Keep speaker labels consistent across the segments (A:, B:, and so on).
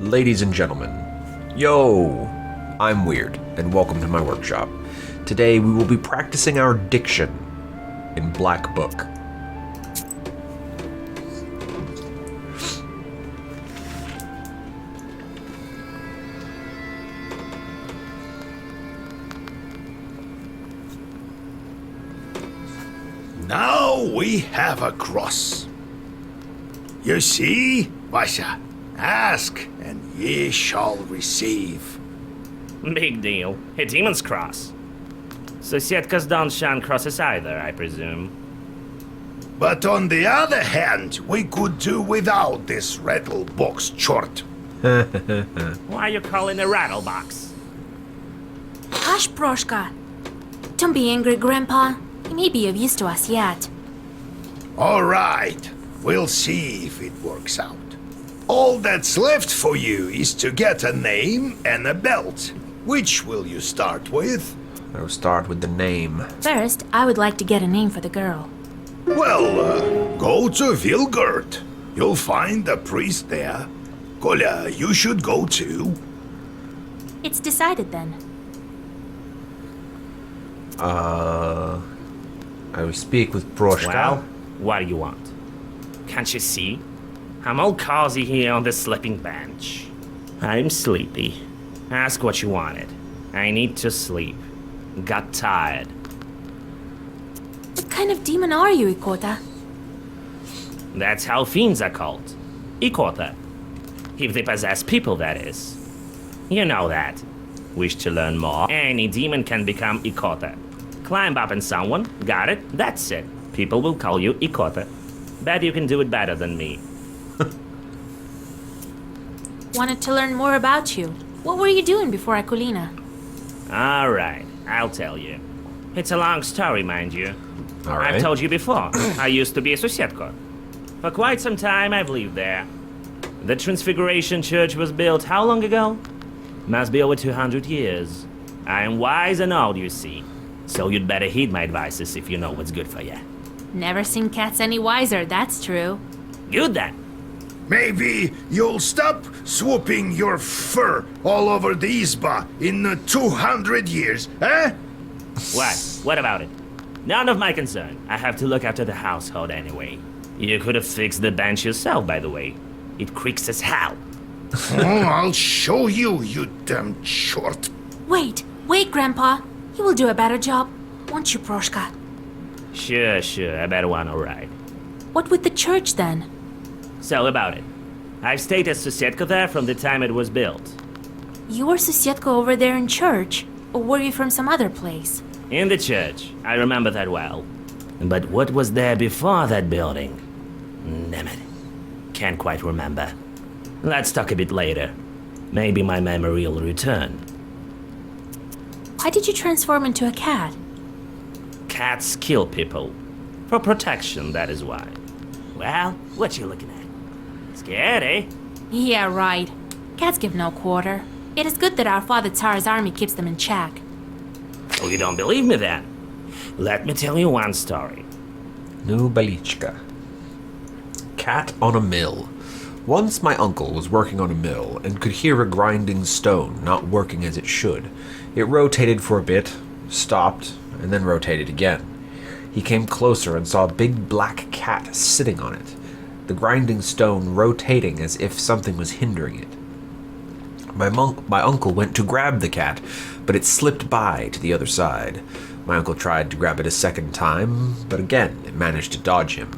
A: Ladies and gentlemen, yo, I'm Weird, and welcome to my workshop. Today we will be practicing our diction in Black Book.
B: Now we have a cross. You see, Vasha, ask and ye shall receive.
C: Big deal. A demon's cross. Sosetkas don't shun crosses either, I presume.
B: But on the other hand, we could do without this rattle box chort.
C: Why are you calling a rattle box?
D: Hush, Proshka. Don't be angry, Grandpa. He may be of use to us yet.
B: All right, we'll see if it works out. All that's left for you is to get a name and a belt. Which will you start with?
A: I will start with the name.
D: First, I would like to get a name for the girl.
B: Well, go to Vilgurt. You'll find a priest there. Kolya, you should go too.
D: It's decided then.
A: I will speak with Proshka.
C: Well, what do you want? Can't you see? I'm all cozy here on the sleeping bench. I'm sleepy. Ask what you wanted. I need to sleep. Got tired.
D: What kind of demon are you, Ikota?
C: That's how fiends are called. Ikota. If they possess people, that is. You know that. Wish to learn more? Any demon can become Ikota. Climb up on someone, got it, that's it. People will call you Ikota. Bet you can do it better than me.
D: Wanted to learn more about you. What were you doing before Akulina?
C: Alright, I'll tell you. It's a long story, mind you.
A: All right.
C: I've told you before, I used to be a Sosetko. For quite some time, I've lived there. The Transfiguration Church was built how long ago? Must be over 200 years. I am wise and old, you see. So you'd better heed my advices if you know what's good for you.
D: Never seen cats any wiser, that's true.
C: Good then.
B: Maybe you'll stop swooping your fur all over the Isba in 200 years, eh?
C: What? What about it? None of my concern. I have to look after the household anyway. You could have fixed the bench yourself, by the way. It creaks as hell.
B: Oh, I'll show you, you damn short.
D: Wait, Grandpa. You will do a better job, won't you, Proshka?
C: Sure, I better want alright.
D: What with the church then?
C: So about it. I've stayed as Sosetko there from the time it was built.
D: You were Sosetko over there in church, or were you from some other place?
C: In the church, I remember that well. But what was there before that building? Damn it. Can't quite remember. Let's talk a bit later. Maybe my memory will return.
D: Why did you transform into a cat?
C: Cats kill people. For protection, that is why. Well, what you looking at? Scared, eh?
D: Yeah, right. Cats give no quarter. It is good that our father Tsar's army keeps them in check.
C: Oh, you don't believe me then? Let me tell you one story.
A: No Balichka. Cat on a mill. Once my uncle was working on a mill and could hear a grinding stone not working as it should. It rotated for a bit, stopped, and then rotated again. He came closer and saw a big black cat sitting on it, the grinding stone rotating as if something was hindering it. My uncle went to grab the cat, but it slipped by to the other side. My uncle tried to grab it a second time, but again it managed to dodge him.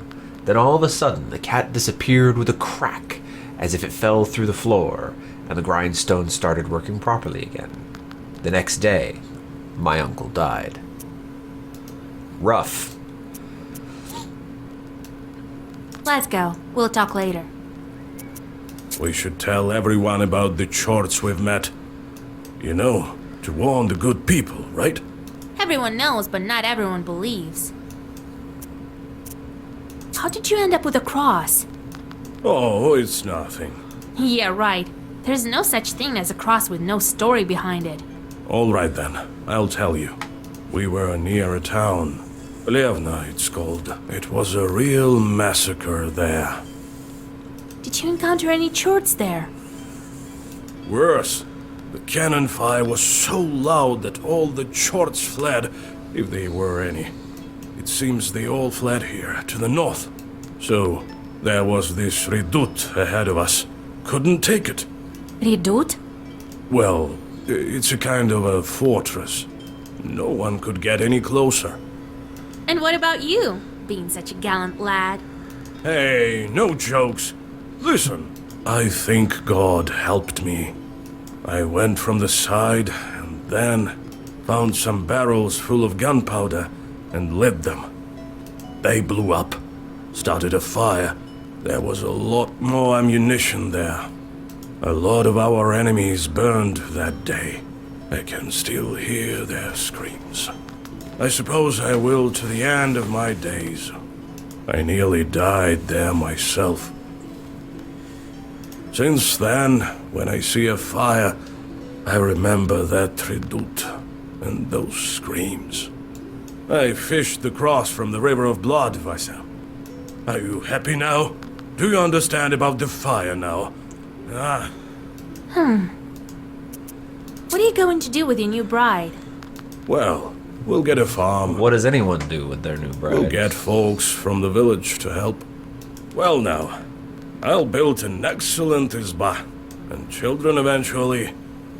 A: Then all of a sudden the cat disappeared with a crack, as if it fell through the floor, and the grindstone started working properly again. The next day, my uncle died. Rough.
D: Let's go. We'll talk later.
E: We should tell everyone about the chorts we've met. You know, to warn the good people, right?
D: Everyone knows, but not everyone believes. How did you end up with a cross?
E: Oh, it's nothing.
D: Yeah, right. There's no such thing as a cross with no story behind it.
E: All right then, I'll tell you. We were near a town. Levna, it's called. It was a real massacre there.
D: Did you encounter any chorts there?
E: Worse, the cannon fire was so loud that all the chorts fled, if they were any. It seems they all fled here, to the north. So, there was this redoute ahead of us. Couldn't take it.
D: Redoute?
E: Well, it's a kind of a fortress. No one could get any closer.
D: And what about you, being such a gallant lad?
E: Hey, no jokes. Listen, I think God helped me. I went from the side and then found some barrels full of gunpowder and lit them. They blew up, started a fire. There was a lot more ammunition there. A lot of our enemies burned that day. I can still hear their screams. I suppose I will to the end of my days. I nearly died there myself. Since then, when I see a fire, I remember that redoute and those screams. I fished the cross from the River of Blood, Vasil. Are you happy now? Do you understand about the fire now? Ah.
D: What are you going to do with your new bride?
E: Well, we'll get a farm.
A: What does anyone do with their new bride?
E: We'll get folks from the village to help. Well now, I'll build an excellent izba. And children eventually.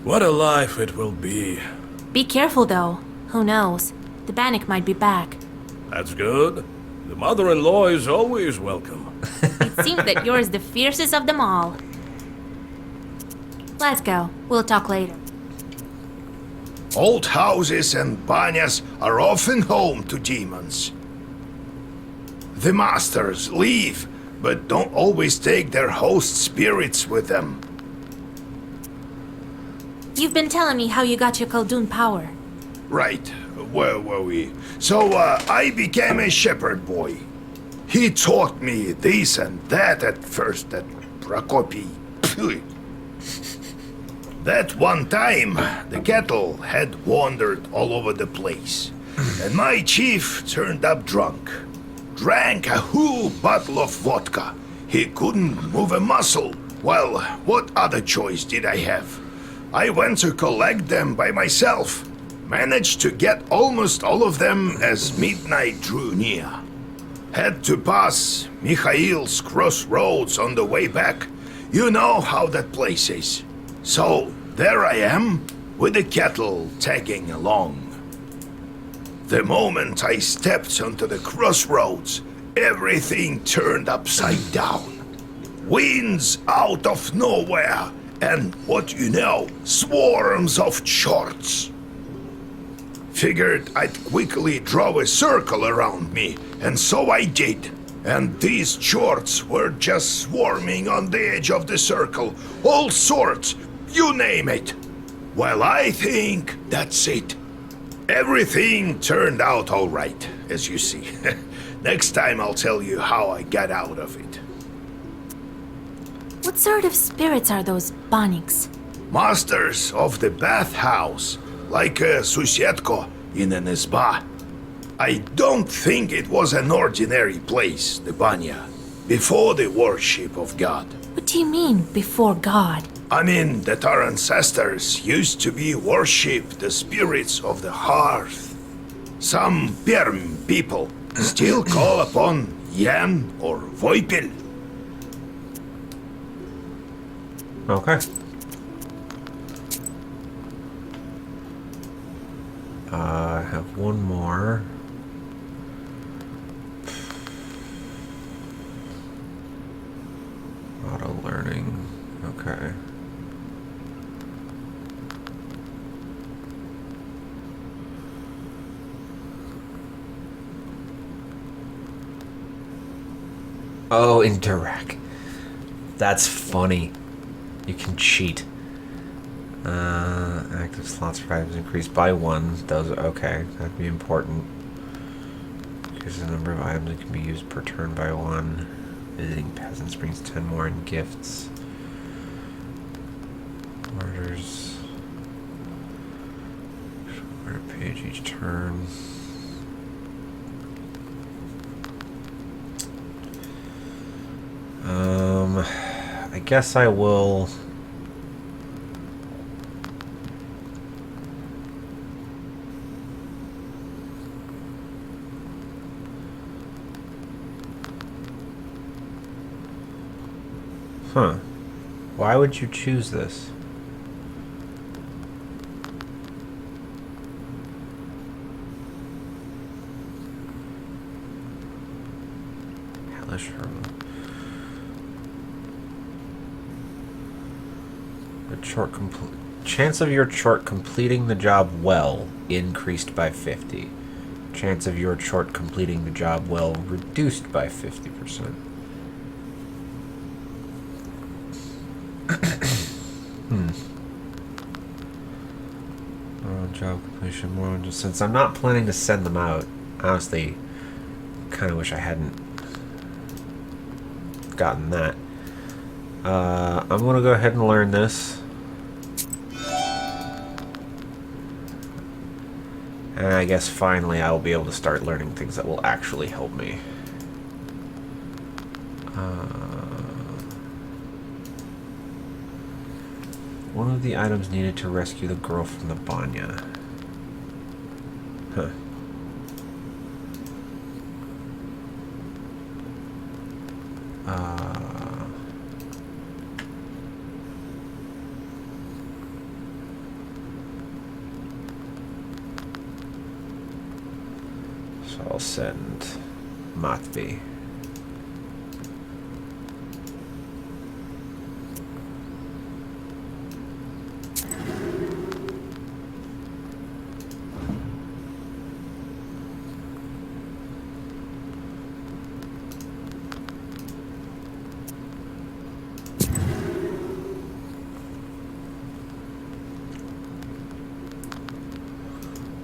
E: What a life it will be.
D: Be careful, though. Who knows? The Bannock might be back.
E: That's good. The mother-in-law is always welcome.
D: It seems that you're the fiercest of them all. Let's go. We'll talk later.
B: Old houses and banyas are often home to demons. The masters leave, but don't always take their host spirits with them.
D: You've been telling me how you got your Khaldun power.
B: Right, where were we? So, I became a shepherd boy. He taught me this and that at first at Prokopi. That one time, the cattle had wandered all over the place, and my chief turned up drunk. Drank a whole bottle of vodka. He couldn't move a muscle. Well, what other choice did I have? I went to collect them by myself. Managed to get almost all of them as midnight drew near. Had to pass Mikhail's crossroads on the way back. You know how that place is. So, there I am, with the cattle tagging along. The moment I stepped onto the crossroads, everything turned upside down. Winds out of nowhere, and what you know, swarms of shorts. Figured I'd quickly draw a circle around me, and so I did. And these shorts were just swarming on the edge of the circle, all sorts, you name it. Well, I think that's it. Everything turned out all right, as you see. Next time I'll tell you how I got out of it.
D: What sort of spirits are those Baniks?
B: Masters of the bathhouse, like a susietko in an izba. I don't think it was an ordinary place, the banya, before the worship of God.
D: What do you mean, before God?
B: I mean that our ancestors used to be worship the spirits of the hearth. Some Perm people still call upon Yan or Voipil.
A: Okay. I have one more. Auto learning. Okay. Oh, interact. That's funny. You can cheat. Active slots for items increased by 1. Those are okay. That'd be important. Increases the number of items that can be used per turn by 1. Visiting peasants brings 10 more in gifts. Orders. Order page each turn. I guess I will Huh. Why would you choose this? Hellish Hermit. Chance of your chart completing the job well increased by 50. Chance of your chart completing the job well reduced by 50%. Job completion more. Just since I'm not planning to send them out, honestly, kind of wish I hadn't gotten that. I'm gonna go ahead and learn this. And I guess finally I will be able to start learning things that will actually help me. One of the items needed to rescue the girl from the banya. Huh. So I'll send Matvi.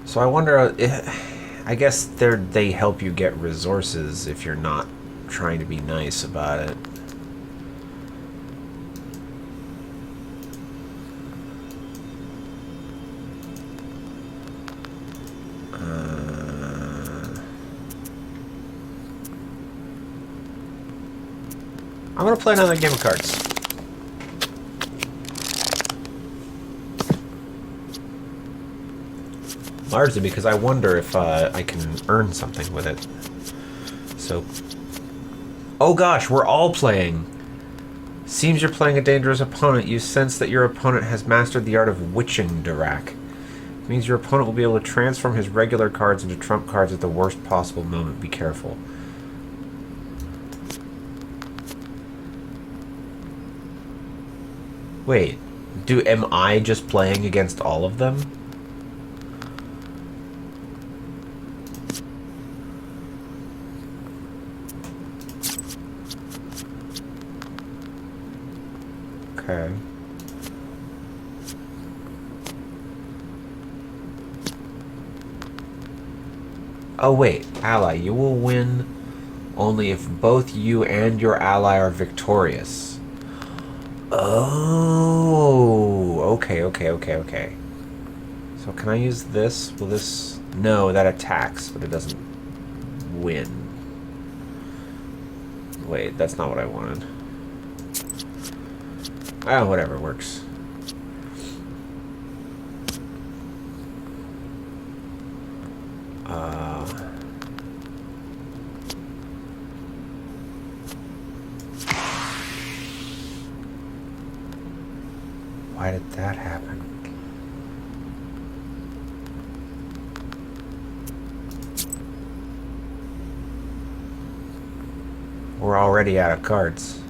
A: So I wonder, I guess they help you get resources if you're not trying to be nice about it. I'm gonna play another game of cards. Largely because I wonder if I can earn something with it. So... Oh gosh, we're all playing! Seems you're playing a dangerous opponent. You sense that your opponent has mastered the art of witching Dirac. It means your opponent will be able to transform his regular cards into trump cards at the worst possible moment. Be careful. Wait, am I just playing against all of them? Okay. Oh wait, ally. You will win only if both you and your ally are victorious. Oh, okay. So can I use this? Will this... No, that attacks, but it doesn't win. Wait, that's not what I wanted. Ah, whatever, works. Why did that happen? We're already out of cards.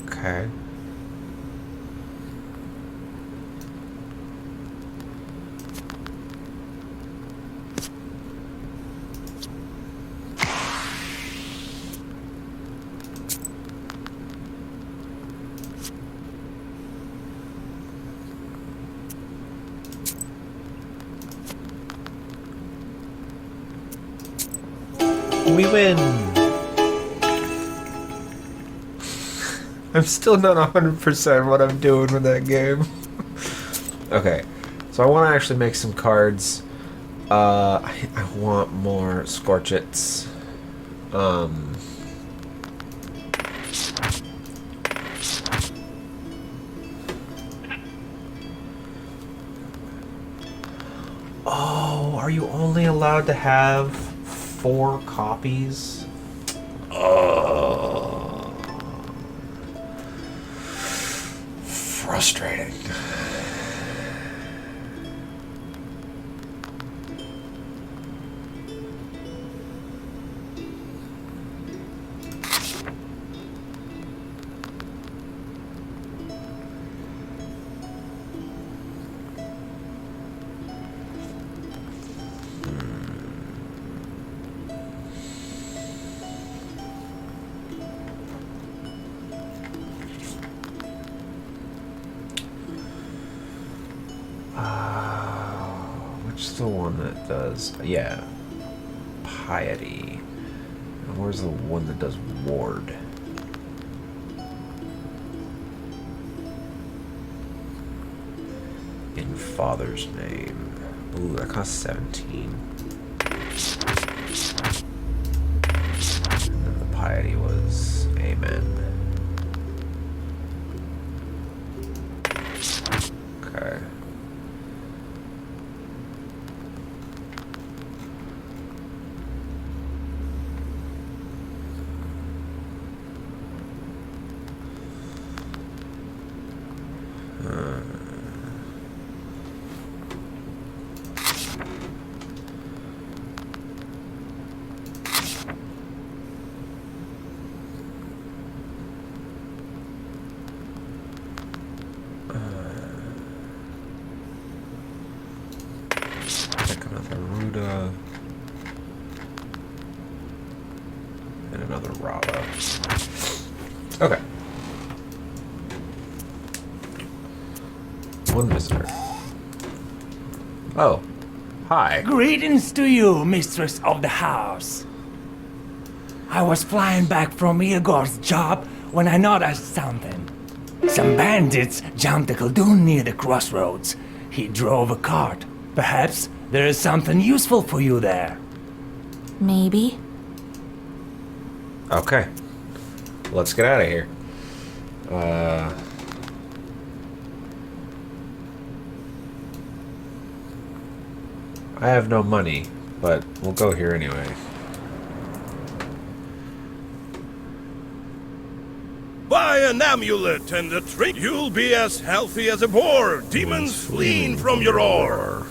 A: Okay. We win! I'm still not 100% what I'm doing with that game. Okay, so I want to actually make some cards. I want more Scorchets. Oh, are you only allowed to have 4 copies? Oh, frustrating. Which is the one that does, yeah, piety. And where's the one that does ward? In Father's name. Ooh, that costs 17. And then the piety was amen. Okay. Ruda and another Rava. Okay. One visitor. Oh, hi.
F: Greetings to you, mistress of the house. I was flying back from Igor's job when I noticed something. Some bandits jumped a Khaldun near the crossroads. He drove a cart. Perhaps there is something useful for you there.
D: Maybe.
A: Okay. Let's get out of here. I have no money, but we'll go here anyway.
E: Buy an amulet and a drink. You'll be as healthy as a boar. Demons fleeing from your ore.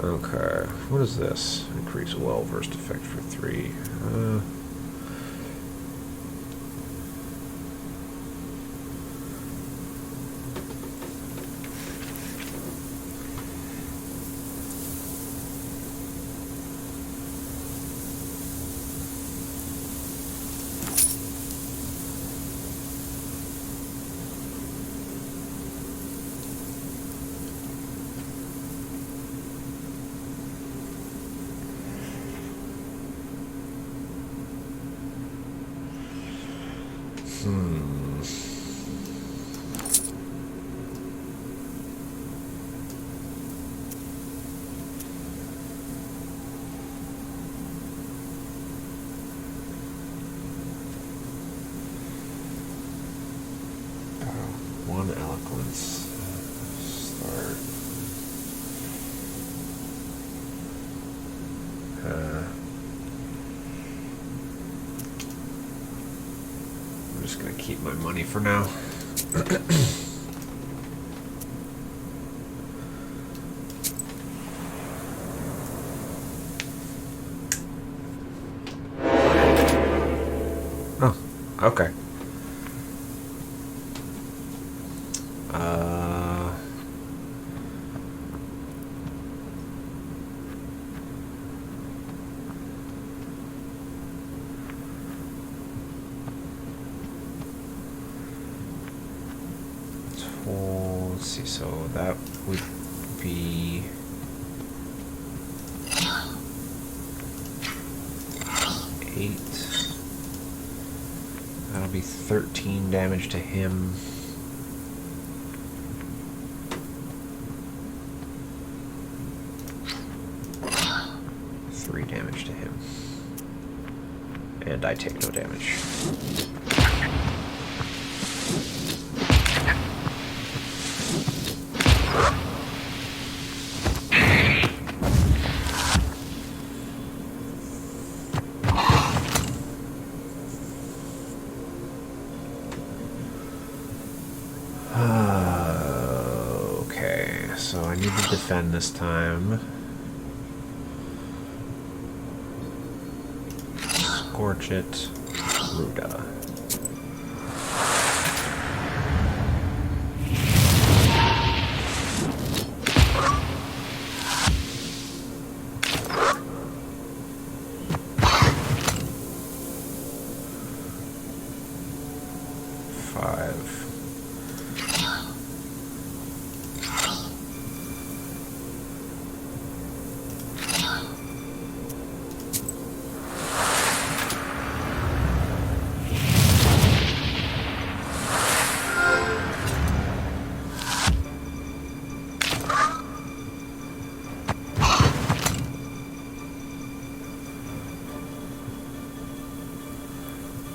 A: Okay. What is this? Increase well-versed effect for 3. One eloquence. Start. I'm just gonna keep my money for now. Oh, okay. Let's see, so that would be 8. That'll be 13 damage to him. 3 damage to him. And I take no damage. Okay, so I need to defend this time. Scorch it, Ruda.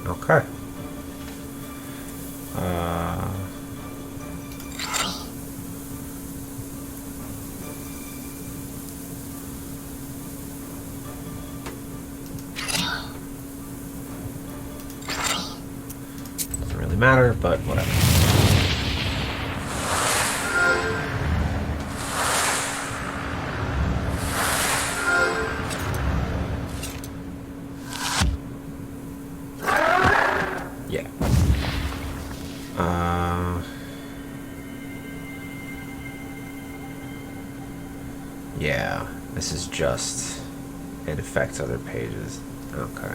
A: Okay. Doesn't really matter, but whatever. Yeah. Yeah, this is just, it affects other pages. Okay.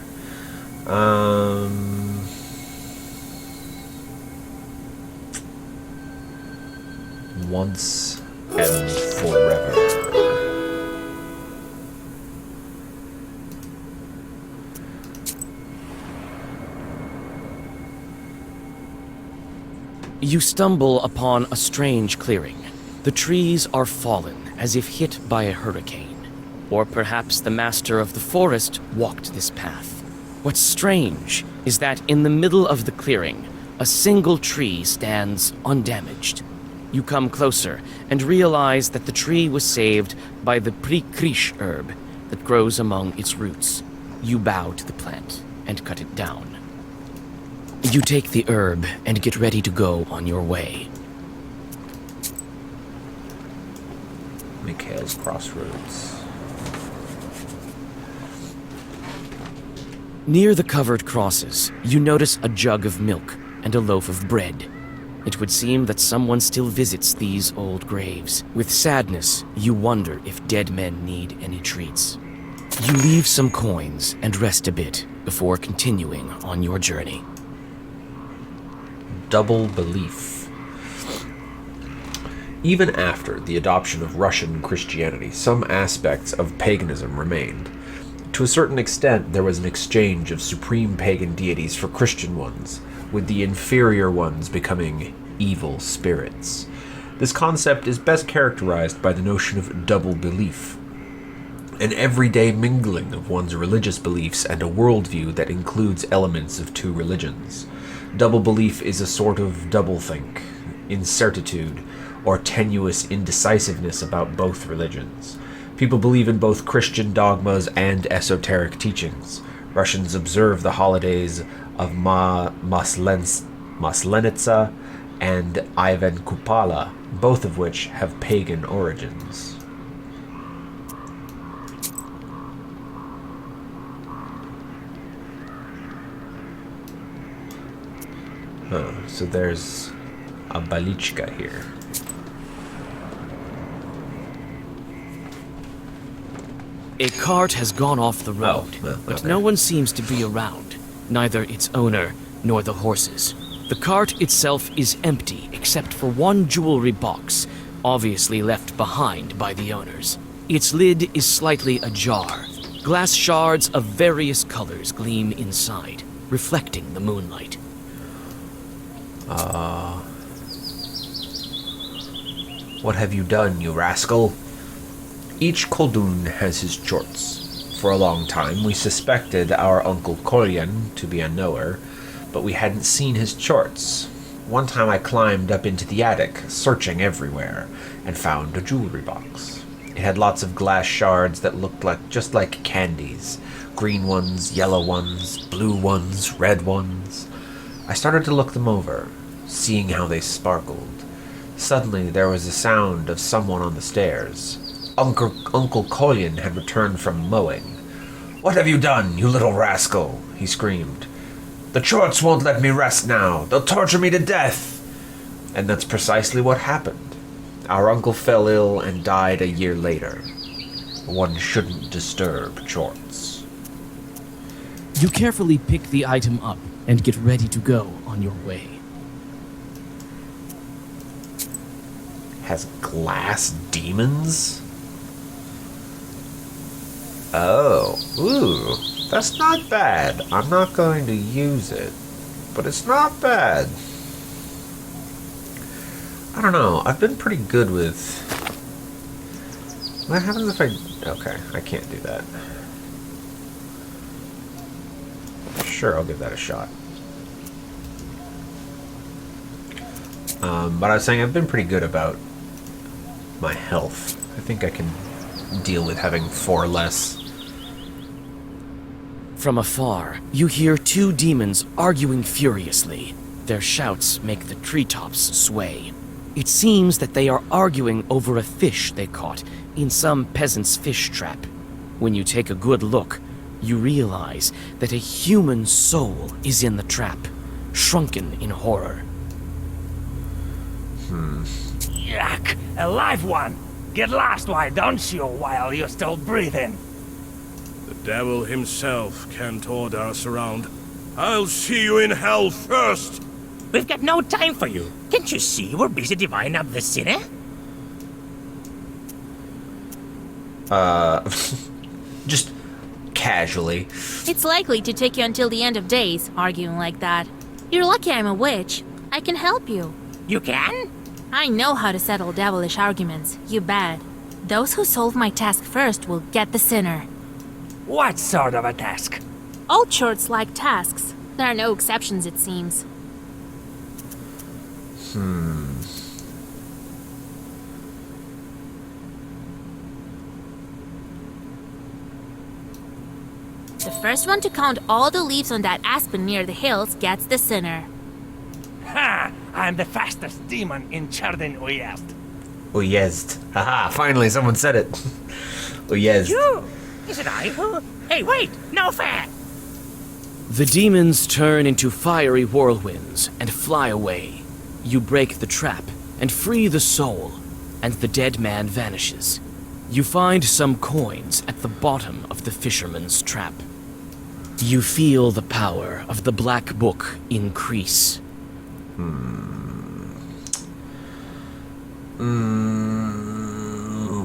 A: Once and forever.
G: You stumble upon a strange clearing. The trees are fallen, as if hit by a hurricane. Or perhaps the master of the forest walked this path. What's strange is that in the middle of the clearing, a single tree stands undamaged. You come closer and realize that the tree was saved by the prikrish herb that grows among its roots. You bow to the plant and cut it down. You take the herb and get ready to go on your way.
A: Mikhail's Crossroads.
G: Near the covered crosses, you notice a jug of milk and a loaf of bread. It would seem that someone still visits these old graves. With sadness, you wonder if dead men need any treats. You leave some coins and rest a bit before continuing on your journey.
A: Double belief. Even after the adoption of Russian Christianity, some aspects of paganism remained. To a certain extent, there was an exchange of supreme pagan deities for Christian ones, with the inferior ones becoming evil spirits. This concept is best characterized by the notion of double belief, an everyday mingling of one's religious beliefs and a worldview that includes elements of two religions. Double belief is a sort of doublethink, incertitude, or tenuous indecisiveness about both religions. People believe in both Christian dogmas and esoteric teachings. Russians observe the holidays of Maslenitsa and Ivan Kupala, both of which have pagan origins. Oh, so there's a Balichka here.
G: A cart has gone off the road, but
A: okay.
G: no one seems to be around, neither its owner nor the horses. The cart itself is empty except for one jewelry box, obviously left behind by the owners. Its lid is slightly ajar. Glass shards of various colors gleam inside, reflecting the moonlight.
A: What have you done, you rascal? Each Koldun has his chorts. For a long time, we suspected our Uncle Kolyan to be a knower, but we hadn't seen his charts. One time I climbed up into the attic, searching everywhere, and found a jewelry box. It had lots of glass shards that looked just like candies. Green ones, yellow ones, blue ones, red ones. I started to look them over, seeing how they sparkled. Suddenly there was the sound of someone on the stairs. Uncle Kolyan had returned from mowing. "What have you done, you little rascal?" he screamed. "The Chorts won't let me rest now. They'll torture me to death." And that's precisely what happened. Our uncle fell ill and died a year later. One shouldn't disturb Chorts.
H: You carefully pick the item up and get ready to go on your way.
A: Has glass demons? Oh, ooh, that's not bad. I'm not going to use it, but it's not bad. I don't know, I've been pretty good with... What happens if I... Okay, I can't do that. Sure, I'll give that a shot. But I was saying I've been pretty good about my health. I think I can deal with having 4 less.
G: From afar, you hear 2 demons arguing furiously. Their shouts make the treetops sway. It seems that they are arguing over a fish they caught in some peasant's fish trap. When you take a good look, you realize that a human soul is in the trap, shrunken in horror.
F: Yuck! A live one! Get lost, why don't you, while you're still breathing?
E: The devil himself can't order us around. I'll see you in hell first!
C: We've got no time for you. Can't you see we're busy dividing up the city?
A: Just casually.
D: It's likely to take you until the end of days, arguing like that. You're lucky I'm a witch. I can help you.
C: You can?
D: I know how to settle devilish arguments, you bet. Those who solve my task first will get the sinner.
F: What sort of a task?
D: All Chorts like tasks. There are no exceptions, it seems. The first one to count all the leaves on that aspen near the hills gets the sinner.
F: Ha! I'm the fastest demon in Chardin Uyezd.
A: Uyezd. Haha, finally someone said it. Uyezd.
C: You? Is it I who? Hey, wait! No fair!
G: The demons turn into fiery whirlwinds and fly away. You break the trap and free the soul, and the dead man vanishes. You find some coins at the bottom of the fisherman's trap. You feel the power of the Black Book increase.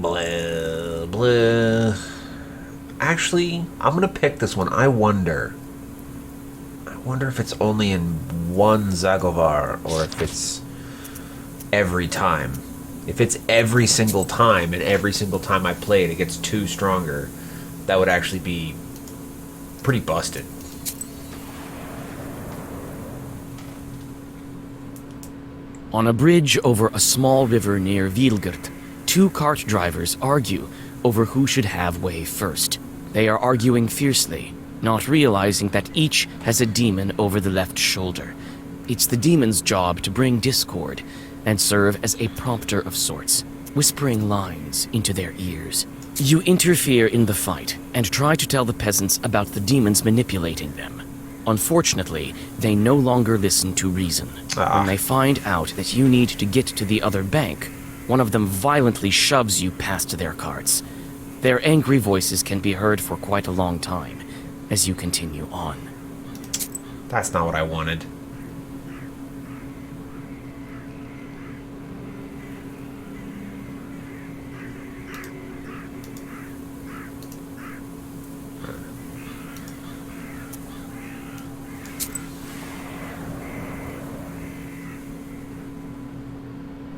A: Blah, blah. Actually, I'm gonna pick this one. I wonder if it's only in one Zagovar or if it's every time. If it's every single time and every single time I play it, it gets 2 stronger, that would actually be pretty busted.
G: On a bridge over a small river near Vilgert, 2 cart drivers argue over who should have way first. They are arguing fiercely, not realizing that each has a demon over the left shoulder. It's the demon's job to bring discord and serve as a prompter of sorts, whispering lines into their ears. You interfere in the fight and try to tell the peasants about the demons manipulating them. Unfortunately, they no longer listen to reason. When they find out that you need to get to the other bank, one of them violently shoves you past their carts. Their angry voices can be heard for quite a long time as you continue on.
A: That's not what I wanted.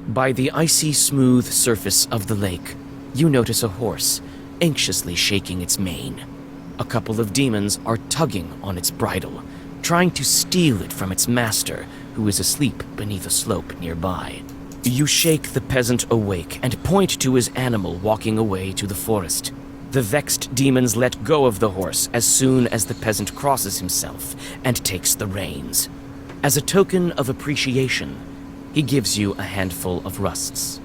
G: By the icy smooth surface of the lake, you notice a horse, anxiously shaking its mane. A couple of demons are tugging on its bridle, trying to steal it from its master, who is asleep beneath a slope nearby. You shake the peasant awake and point to his animal walking away to the forest. The vexed demons let go of the horse as soon as the peasant crosses himself and takes the reins. As a token of appreciation, he gives you a handful of rusts.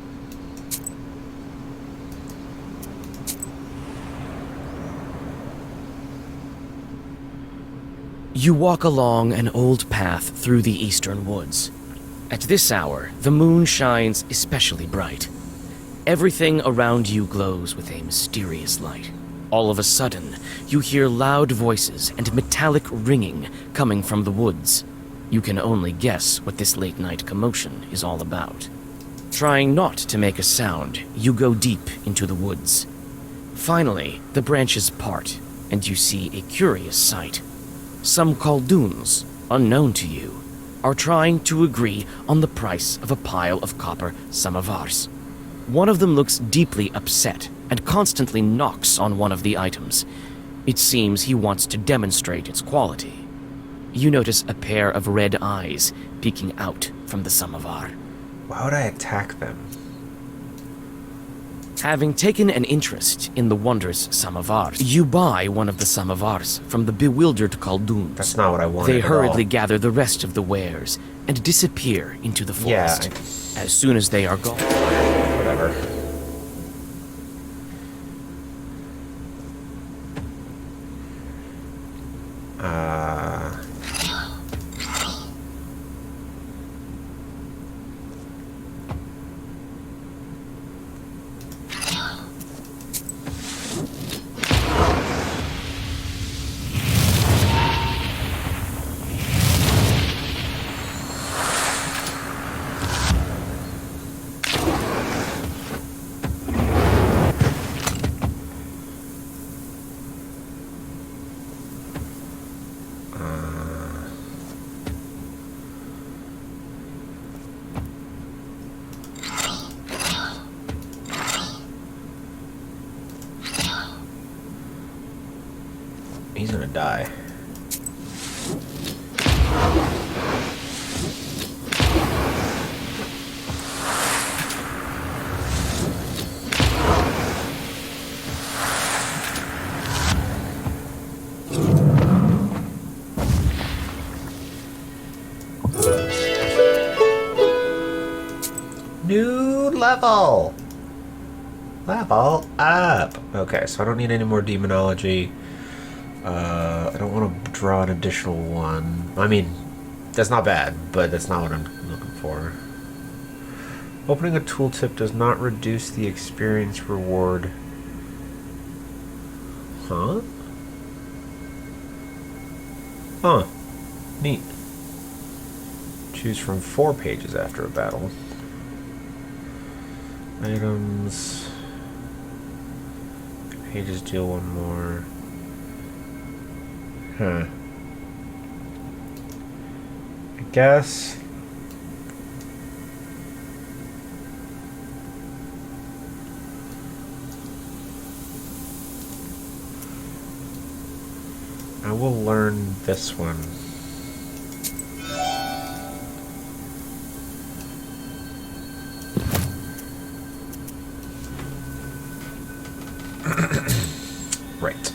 G: You walk along an old path through the eastern woods. At this hour, the moon shines especially bright. Everything around you glows with a mysterious light. All of a sudden, you hear loud voices and metallic ringing coming from the woods. You can only guess what this late-night commotion is all about. Trying not to make a sound, you go deep into the woods. Finally, the branches part, and you see a curious sight. Some Khaldoons, unknown to you, are trying to agree on the price of a pile of copper samovars. One of them looks deeply upset and constantly knocks on one of the items. It seems he wants to demonstrate its quality. You notice a pair of red eyes peeking out from the samovar.
A: Why would I attack them?
G: Having taken an interest in the wondrous samovars, you buy one of the samovars from the bewildered Khaldoons.
A: That's not what I wanted
G: They
A: at
G: hurriedly
A: all.
G: gather the rest of the wares and disappear into the forest. As soon as they are gone,
A: Whatever. He's gonna die. New level! Level up! Okay, so I don't need any more demonology. I don't want to draw an additional one. I mean, that's not bad, but that's not what I'm looking for. Opening a tooltip does not reduce the experience reward. Huh? Huh. Neat. Choose from 4 pages after a battle. Items. Pages deal 1 more. Huh. I guess. I will learn this one. Right.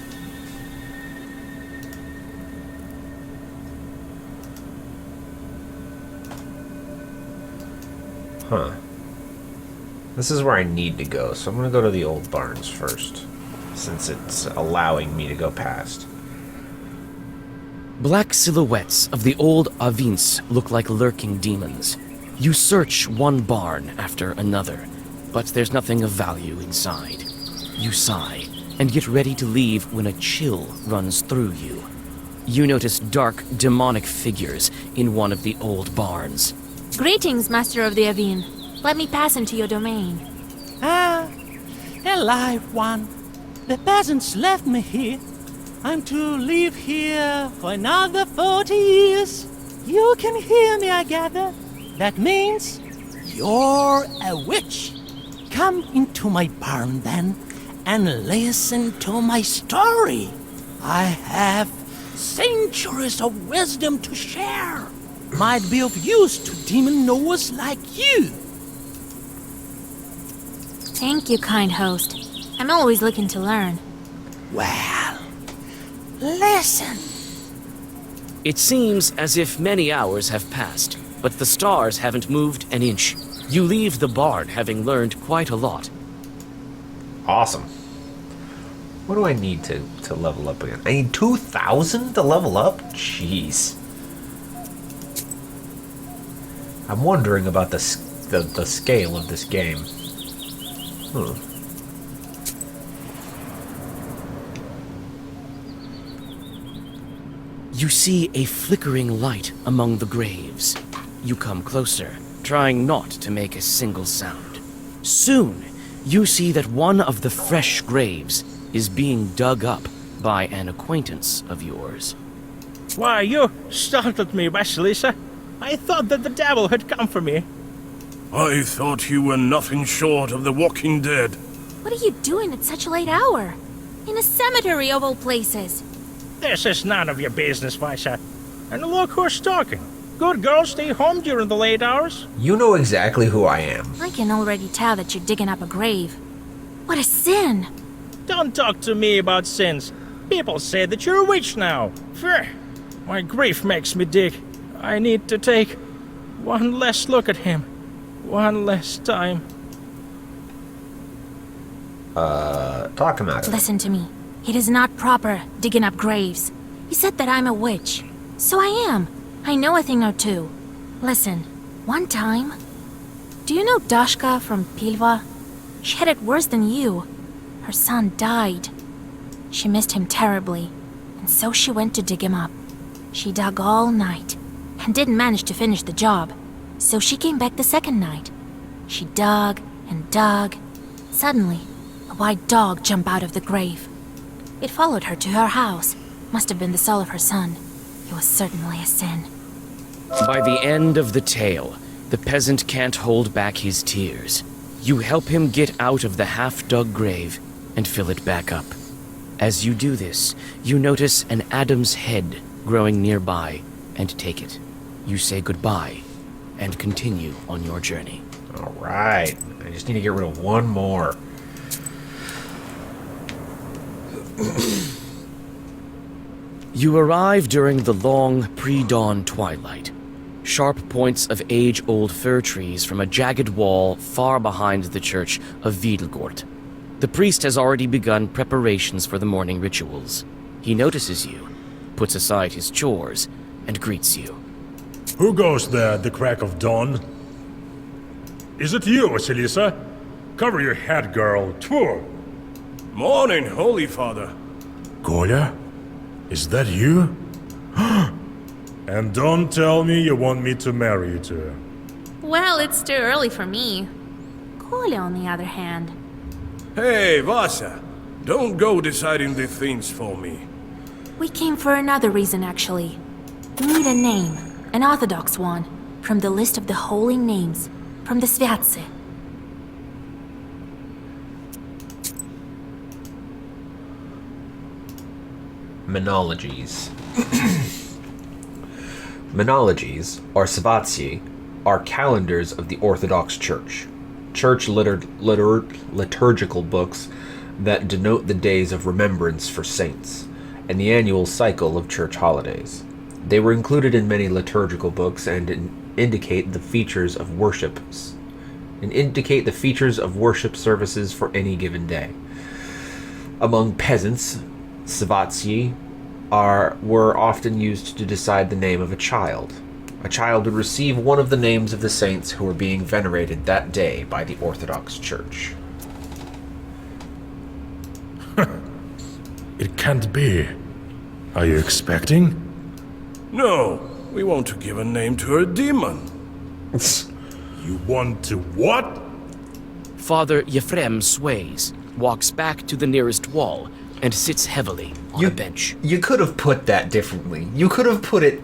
A: Huh. This is where I need to go, so I'm gonna go to the old barns first, since it's allowing me to go past.
G: black silhouettes of the old Avins look like lurking demons. You search one barn after another, but there's nothing of value inside. You sigh and get ready to leave when a chill runs through you. You notice dark, demonic figures in one of the old barns.
D: Greetings, Master of the Avin. Let me pass into your domain.
I: Ah, alive one. The peasants left me here. I'm to live here for another 40 years. You can hear me, I gather. That means you're a witch. Come into my barn then and listen to my story. I have centuries of wisdom to share. Might be of use to demon knowers like you.
D: Thank you, kind host. I'm always looking to learn.
I: Well, listen.
G: It seems as if many hours have passed, but the stars haven't moved an inch. You leave the barn having learned quite a lot.
A: Awesome. What do I need to level up again? I need 2,000 to level up? Jeez. I'm wondering about the scale of this game.
G: You see a flickering light among the graves. You come closer, trying not to make a single sound. Soon, you see that one of the fresh graves is being dug up by an acquaintance of yours.
J: Why, you startled me, Vasilisa. I thought that the devil had come for me.
E: I thought you were nothing short of the walking dead.
D: What are you doing at such a late hour? In a cemetery of all places.
J: This is none of your business, Visa. And look who's talking. Good girls stay home during the late hours.
A: You know exactly who I am.
D: I can already tell that you're digging up a grave. What a sin!
J: Don't talk to me about sins. People say that you're a witch now. Phew. My grief makes me dig. I need to take one last look at him. One last time.
A: Talk him out of it.
D: Listen to me. It is not proper digging up graves. You said that I'm a witch. So I am. I know a thing or two. Listen, one time... Do you know Dashka from Pilva? She had it worse than you. Her son died. She missed him terribly, and so she went to dig him up. She dug all night, and didn't manage to finish the job, so she came back the second night. She dug and dug. Suddenly, a white dog jumped out of the grave. It followed her to her house. Must have been the soul of her son. It was certainly a sin.
G: By the end of the tale, the peasant can't hold back his tears. You help him get out of the half-dug grave and fill it back up. As you do this, you notice an Adam's head growing nearby and take it. You say goodbye and continue on your journey.
A: All right. I just need to get rid of one more.
G: You arrive during the long pre-dawn twilight. Sharp points of age-old fir trees from a jagged wall far behind the church of Wiedelgort. The priest has already begun preparations for the morning rituals. He notices you, puts aside his chores, and greets you.
K: Who goes there at the crack of dawn? Is it you, Vasilisa? Cover your head, girl. Tfu!
E: Morning, Holy Father.
K: Kolya? Is that you? And don't tell me you want me to marry you to her.
D: Well, it's too early for me. Kolya, on the other hand.
E: Hey, Vasa. Don't go deciding the things for me.
D: We came for another reason, actually. We need a name, an orthodox one, from the list of the holy names, from the Sviatse.
A: Monologies. Monologies, or Svatsi, are calendars of the Orthodox Church. Church liturgical books that denote the days of remembrance for saints, and the annual cycle of church holidays. They were included in many liturgical books and indicate the features of worship services for any given day. Among peasants, Svatsi were often used to decide the name of a child. A child would receive one of the names of the saints who were being venerated that day by the Orthodox Church.
K: It can't be. Are you expecting?
E: No, we want to give a name to a demon.
K: You want to what?
G: Father Yefrem sways, walks back to the nearest wall, and sits heavily on a bench.
A: You could have put that differently. You could have put it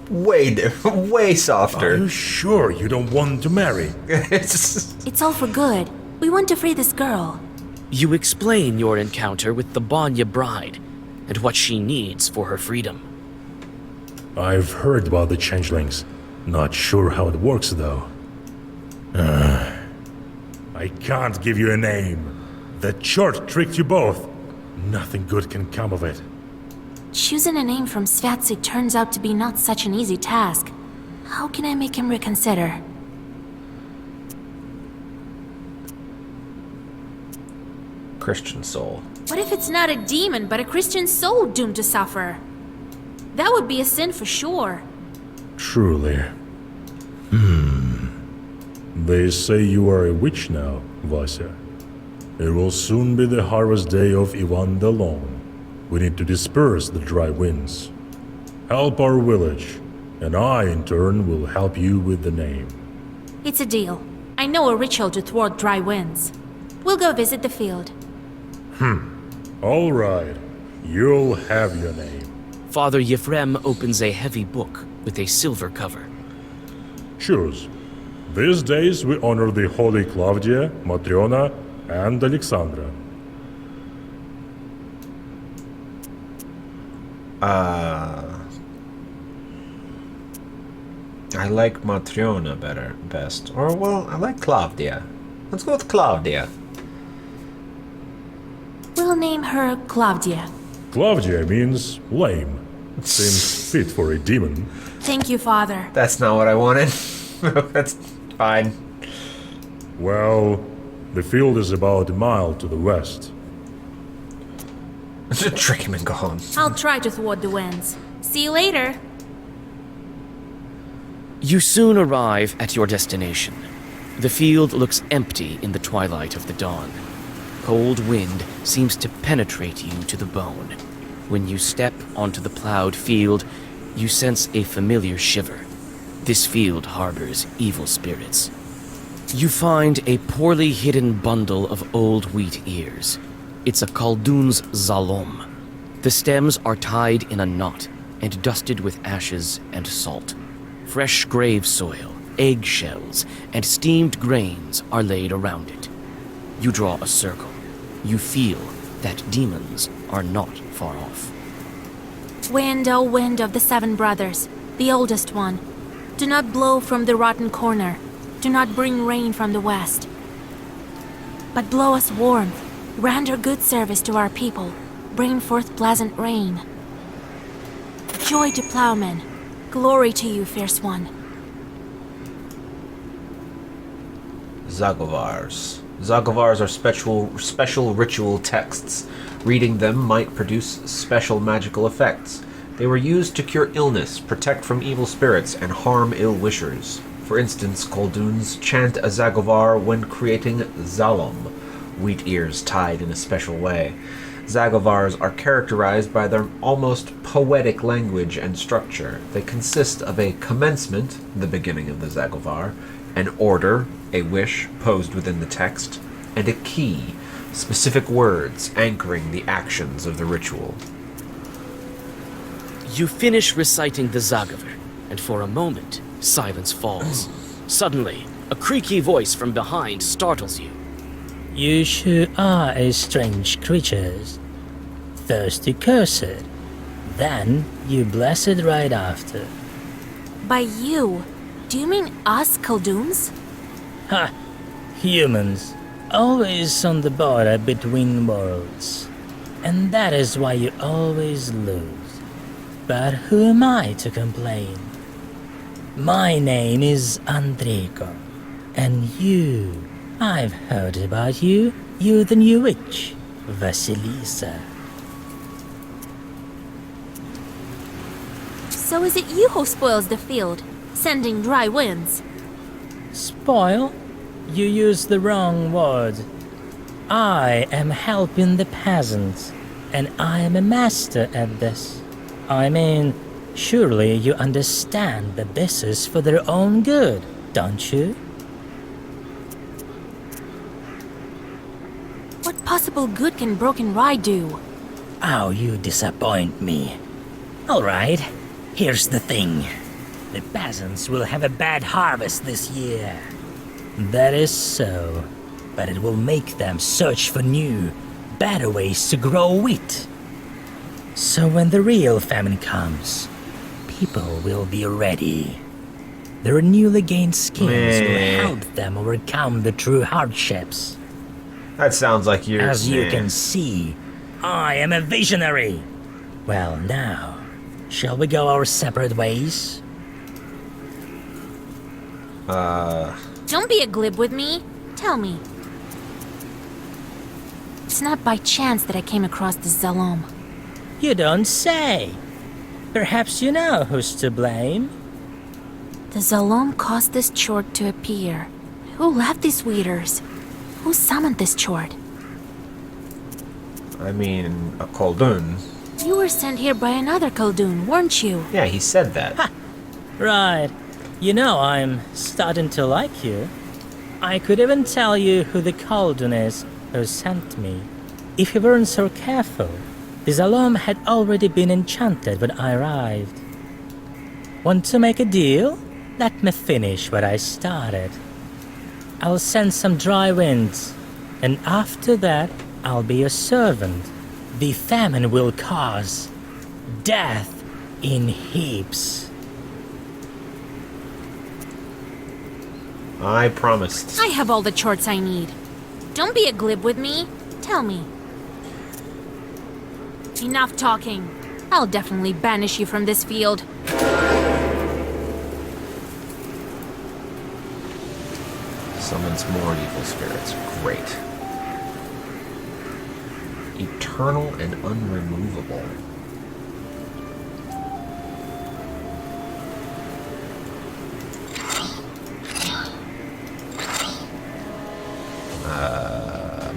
A: way softer.
K: Are you sure you don't want to marry?
D: It's all for good. We want to free this girl.
G: You explain your encounter with the Banya bride, and what she needs for her freedom.
K: I've heard about the changelings. Not sure how it works, though. I can't give you a name. The chart tricked you both. Nothing good can come of it.
D: Choosing a name from Svatsy turns out to be not such an easy task. How can I make him reconsider?
A: Christian soul.
D: What if it's not a demon, but a Christian soul doomed to suffer? That would be a sin for sure.
K: Truly. They say you are a witch now, Vasya. It will soon be the harvest day of Ivan the Long. We need to disperse the dry winds. Help our village, and I, in turn, will help you with the name.
D: It's a deal. I know a ritual to thwart dry winds. We'll go visit the field.
K: All right. You'll have your name.
G: Father Yefrem opens a heavy book with a silver cover.
K: Choose. These days we honor the holy Claudia, Matriona, and Alexandra.
A: I like Matriona best. Or, well, I like Claudia. Let's go with Claudia.
D: We'll name her Claudia.
K: Claudia means lame. Seems fit for a demon.
D: Thank you, Father.
A: That's not what I wanted. That's fine.
K: Well, the field is about a mile to the west.
A: Just trick him and go home.
D: I'll try to thwart the winds. See you later.
G: You soon arrive at your destination. The field looks empty in the twilight of the dawn. Cold wind seems to penetrate you to the bone. When you step onto the plowed field, you sense a familiar shiver. This field harbors evil spirits. You find a poorly hidden bundle of old wheat ears. It's a Khaldun's zalom. The stems are tied in a knot and dusted with ashes and salt. Fresh grave soil, eggshells, and steamed grains are laid around it. You draw a circle. You feel that demons are not far off.
D: Wind, O wind of the seven brothers, the oldest one, do not blow from the rotten corner. Do not bring rain from the west. But blow us warmth, render good service to our people, bring forth pleasant rain. Joy to plowmen, glory to you, fierce one.
A: Zagovars. Zagovars are special ritual texts. Reading them might produce special magical effects. They were used to cure illness, protect from evil spirits, and harm ill-wishers. For instance, Khalduns chant a Zagovar when creating Zalom, wheat ears tied in a special way. Zagovars are characterized by their almost poetic language and structure. They consist of a commencement, the beginning of the Zagovar, an order, a wish posed within the text, and a key, specific words anchoring the actions of the ritual.
G: You finish reciting the Zagavar, and for a moment, silence falls. Suddenly, a creaky voice from behind startles you.
J: You sure are a strange creatures. Thirsty cursed. Then you blessed right after.
D: By you, do you mean us Khalduns?
J: Ha! Humans. Always on the border between worlds. And that is why you always lose. But who am I to complain? My name is Andrejko. And you, I've heard about you. You're the new witch, Vasilisa.
D: So is it you who spoils the field, sending dry winds?
J: Spoil? You used the wrong word. I am helping the peasants, and I am a master at this. I mean, surely you understand that this is for their own good, don't you?
D: What possible good can broken rye do?
J: Oh, you disappoint me. All right, here's the thing. The peasants will have a bad harvest this year. That is so, but it will make them search for new, better ways to grow wheat.
L: So when the real famine comes, people will be ready. Their newly gained skills will help them overcome the true hardships.
A: That sounds like you're...
L: As you can see, I am a visionary. Well, now, shall we go our separate ways?
D: Don't be a glib with me. Tell me. It's not by chance that I came across this Zalom.
L: You don't say. Perhaps you know who's to blame?
D: The Zalom caused this chord to appear. Who left these weeders? Who summoned this chord?
A: I mean, a Koldun.
D: You were sent here by another Khaldun, weren't you?
A: Yeah, he said that.
L: Ha! Right. You know, I'm starting to like you. I could even tell you who the Khaldun is who sent me. If you weren't so careful, the Zalom had already been enchanted when I arrived. Want to make a deal? Let me finish what I started. I'll send some dry winds, and after that, I'll be your servant. The famine will cause death in heaps.
A: I promised.
D: I have all the charts I need. Don't be a glib with me. Tell me. Enough talking. I'll definitely banish you from this field.
A: Summons more evil spirits. Great. Eternal and unremovable.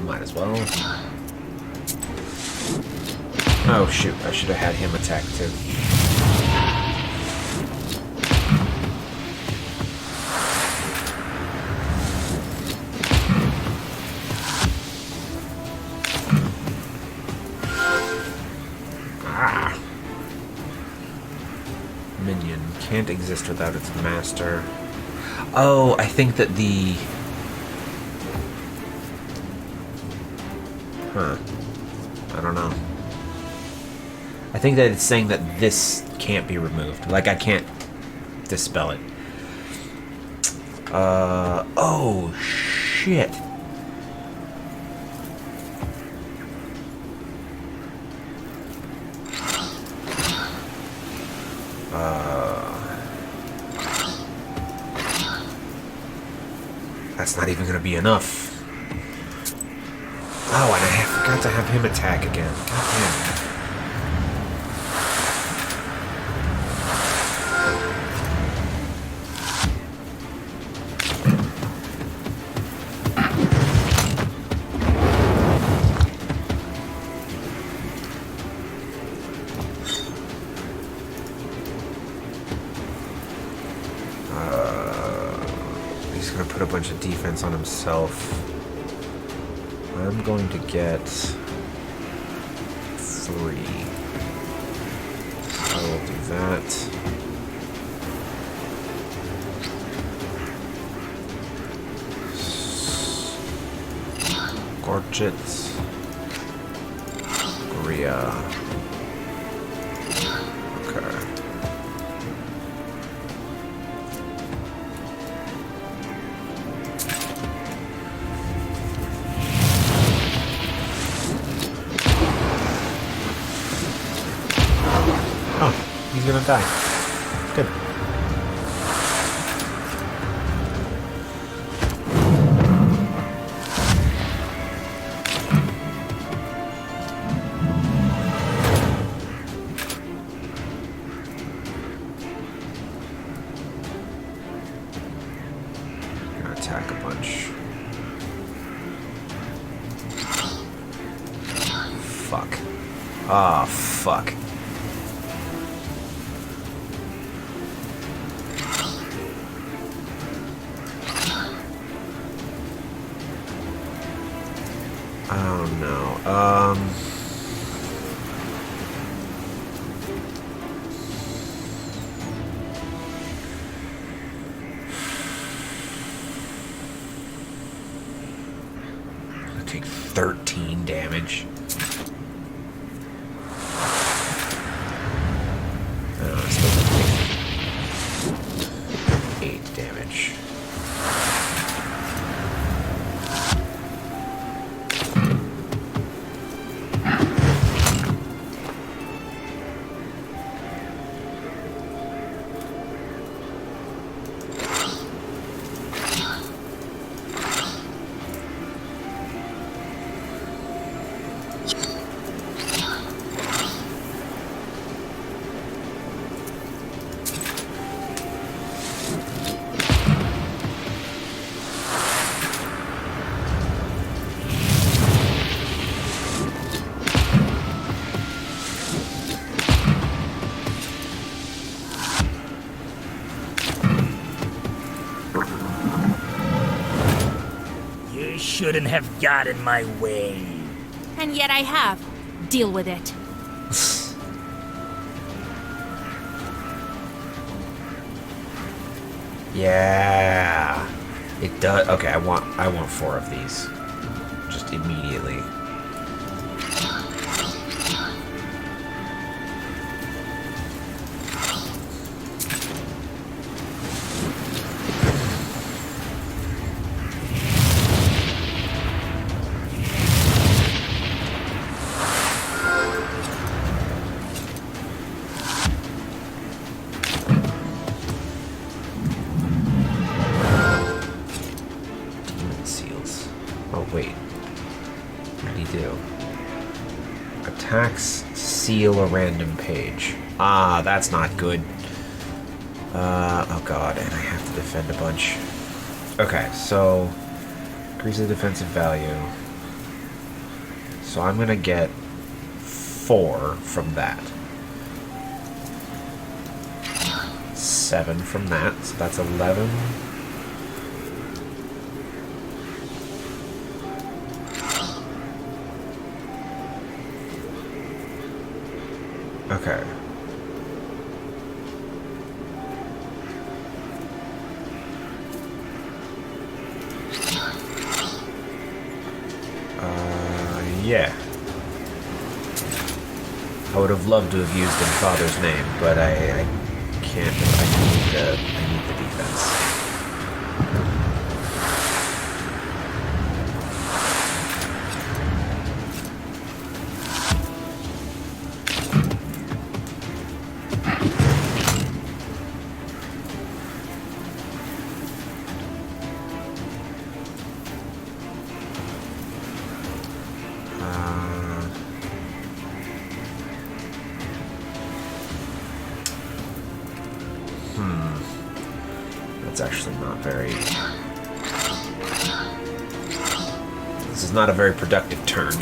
A: Might as well. Oh shoot, I should have had him attack too. Minion can't exist without its master. Oh, I think that the... Huh. I don't know. I think that it's saying that this can't be removed. Like, I can't dispel it. Oh, shit. That's not even gonna be enough. Oh, and I forgot to have him attack again. God damn. He's gonna put a bunch of defense on himself. I'm going to get 3. I will do that. Scorch it. Gria. Okay. He's gonna die. Good. Gonna attack a bunch. Fuck. Ah, fuck. Oh no. I take 13 damage.
J: shouldn't have got in my way.
D: And yet I have. Deal with it.
A: Yeah. It does. Okay, I want 4 of these. Just immediately. Seal a random page. Ah, that's not good. Oh god, and I have to defend a bunch. Okay, so increases the defensive value. So I'm gonna get 4 from that. 7 from that, so that's 11. Okay. Yeah. I would have loved to have used in Father's name, but I can't. I need the defense. That's actually not very... This is not a very productive turn.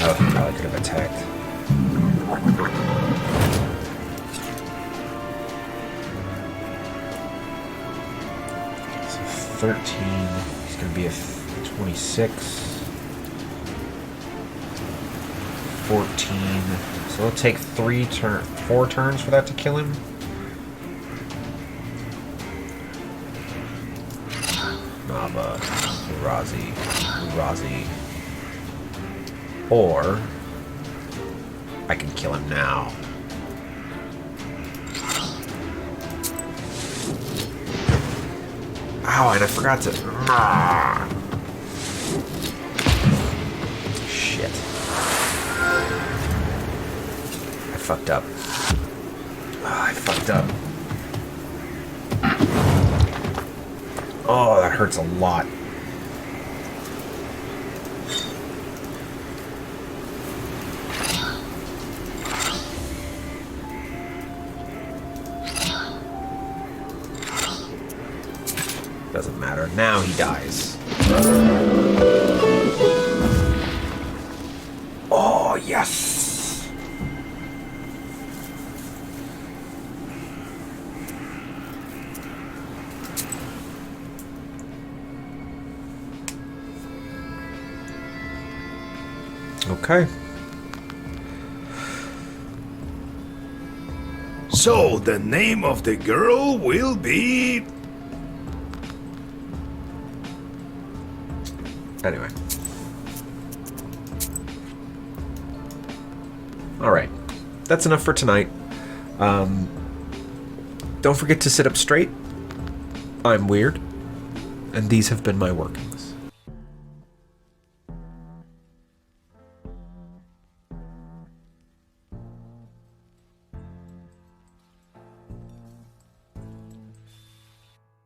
A: Oh, he probably could have attacked. 13. He's going to be a 26. 14. So it'll take 4 turns for that to kill him. Naba, Urazi. Or I can kill him now. Ow, and I forgot to... Shit. I fucked up. I fucked up. Oh, that hurts a lot. Doesn't matter. Now he dies. Oh, yes! Okay.
B: So, the name of the girl will be...
A: Anyway. Alright. That's enough for tonight. Don't forget to sit up straight. I'm Weird, and these have been my work.